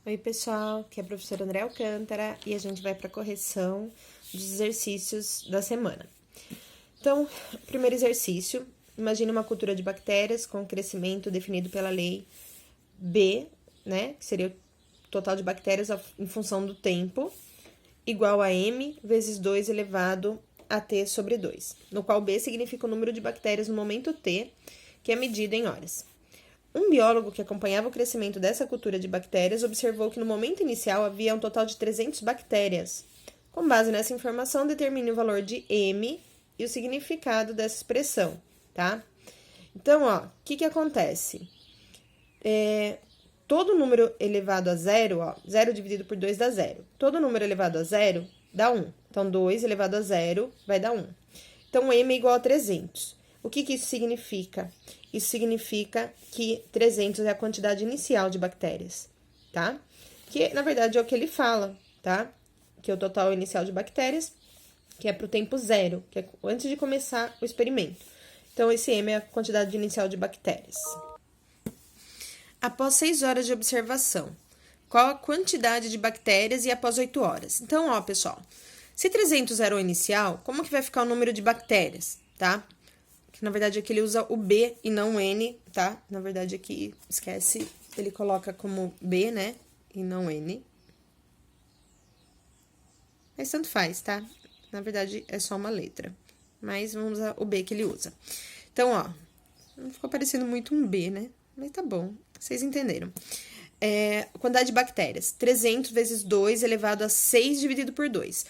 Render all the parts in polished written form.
Oi, pessoal, aqui é a professora André Alcântara e a gente vai para a correção dos exercícios da semana. Então, primeiro exercício, imagine uma cultura de bactérias com crescimento definido pela lei B, né, que seria o total de bactérias em função do tempo, igual a M vezes 2 elevado a T sobre 2, no qual B significa o número de bactérias no momento T, que é medido em horas. Um biólogo que acompanhava o crescimento dessa cultura de bactérias observou que no momento inicial havia um total de 300 bactérias. Com base nessa informação, determine o valor de M e o significado dessa expressão, tá? Então, o que acontece? Todo número elevado a zero, 0 dividido por 2 dá 0. Todo número elevado a zero dá 1. Então, 2 elevado a 0 vai dar 1. Então, M é igual a 300. O que isso significa? Isso significa que 300 é a quantidade inicial de bactérias, tá? Que, na verdade, é o que ele fala, tá? Que é o total inicial de bactérias, que é para o tempo zero, que é antes de começar o experimento. Então, esse M é a quantidade inicial de bactérias. Após 6 horas de observação, qual a quantidade de bactérias e após 8 horas? Então, pessoal, se 300 era o inicial, como que vai ficar o número de bactérias, tá? Que na verdade aqui ele usa o B e não o N, tá? Na verdade aqui, esquece, ele coloca como B, né? E não N. Mas tanto faz, tá? Na verdade é só uma letra. Mas vamos usar o B que ele usa. Então, não ficou parecendo muito um B, né? Mas tá bom, vocês entenderam. Quantidade de bactérias, 300 vezes 2 elevado a 6 dividido por 2.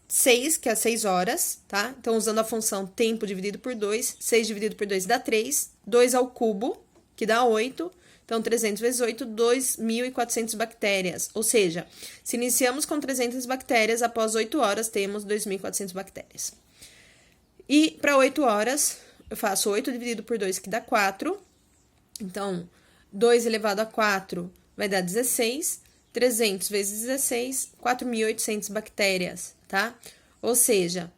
6, que é 6 horas, tá? Então, usando a função tempo dividido por 2, 6 dividido por 2 dá 3, 2 ao cubo, que dá 8. Então, 300 vezes 8, 2.400 bactérias. Ou seja, se iniciamos com 300 bactérias, após 8 horas, temos 2.400 bactérias. E para 8 horas, eu faço 8 dividido por 2, que dá 4. Então, 2 elevado a 4 vai dar 16. 300 vezes 16, 4.800 bactérias, tá? Ou seja,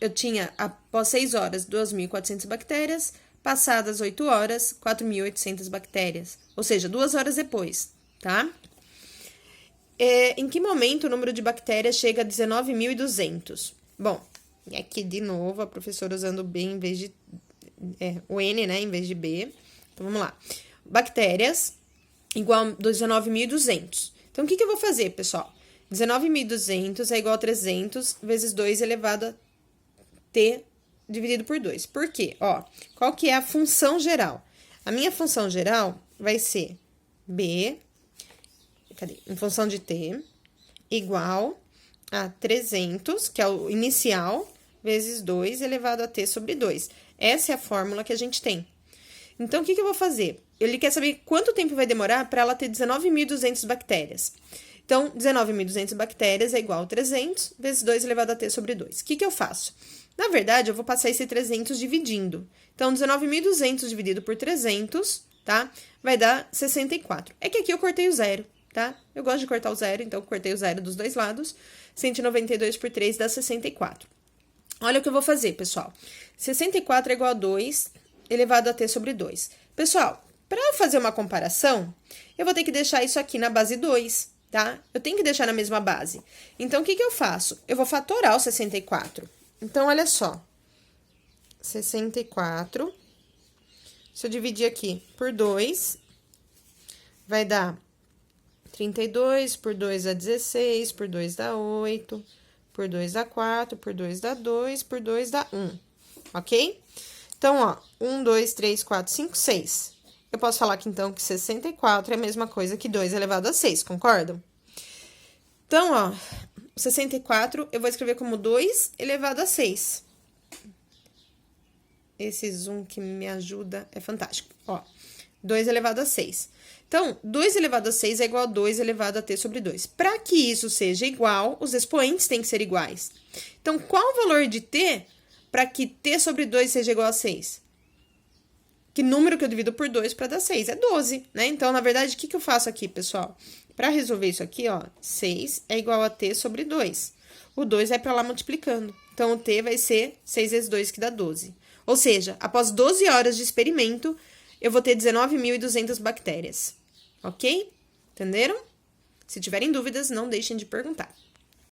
eu tinha, após 6 horas, 2.400 bactérias, passadas 8 horas, 4.800 bactérias. Ou seja, 2 horas depois, tá? Em que momento o número de bactérias chega a 19.200? Bom, aqui de novo a professora usando B em vez de... o N, né, em vez de B. Então, vamos lá. Bactérias igual a 19.200. Então, o que eu vou fazer, pessoal? 19.200 é igual a 300 vezes 2 elevado a T dividido por 2. Por quê? Qual que é a função geral? A minha função geral vai ser B, em função de T, igual a 300, que é o inicial, vezes 2 elevado a T sobre 2. Essa é a fórmula que a gente tem. Então, o que eu vou fazer? Ele quer saber quanto tempo vai demorar para ela ter 19.200 bactérias. Então, 19.200 bactérias é igual a 300 vezes 2 elevado a T sobre 2. O que eu faço? Na verdade, eu vou passar esse 300 dividindo. Então, 19.200 dividido por 300, tá? Vai dar 64. É que aqui eu cortei o zero, tá? Eu gosto de cortar o zero, então eu cortei o zero dos dois lados. 192 por 3 dá 64. Olha o que eu vou fazer, pessoal. 64 é igual a 2 elevado a T sobre 2. Pessoal, para fazer uma comparação, eu vou ter que deixar isso aqui na base 2, tá? Eu tenho que deixar na mesma base. Então, o que eu faço? Eu vou fatorar o 64. Então, olha só. 64. Se eu dividir aqui por 2, vai dar 32, por 2 dá 16, por 2 dá 8, por 2 dá 4, por 2 dá 2, por 2 dá 1, ok? Então, 1, 2, 3, 4, 5, 6. Eu posso falar que, então, que 64 é a mesma coisa que 2 elevado a 6, concordam? Então, 64 eu vou escrever como 2 elevado a 6. Esse zoom que me ajuda é fantástico. 2 elevado a 6. Então, 2 elevado a 6 é igual a 2 elevado a T sobre 2. Para que isso seja igual, os expoentes têm que ser iguais. Então, qual o valor de T para que T sobre 2 seja igual a 6? Que número que eu divido por 2 para dar 6? É 12, né? Então, na verdade, o que eu faço aqui, pessoal? Para resolver isso aqui, 6 é igual a T sobre 2. O 2 vai para lá multiplicando. Então, o T vai ser 6 vezes 2, que dá 12. Ou seja, após 12 horas de experimento, eu vou ter 19.200 bactérias, ok? Entenderam? Se tiverem dúvidas, não deixem de perguntar.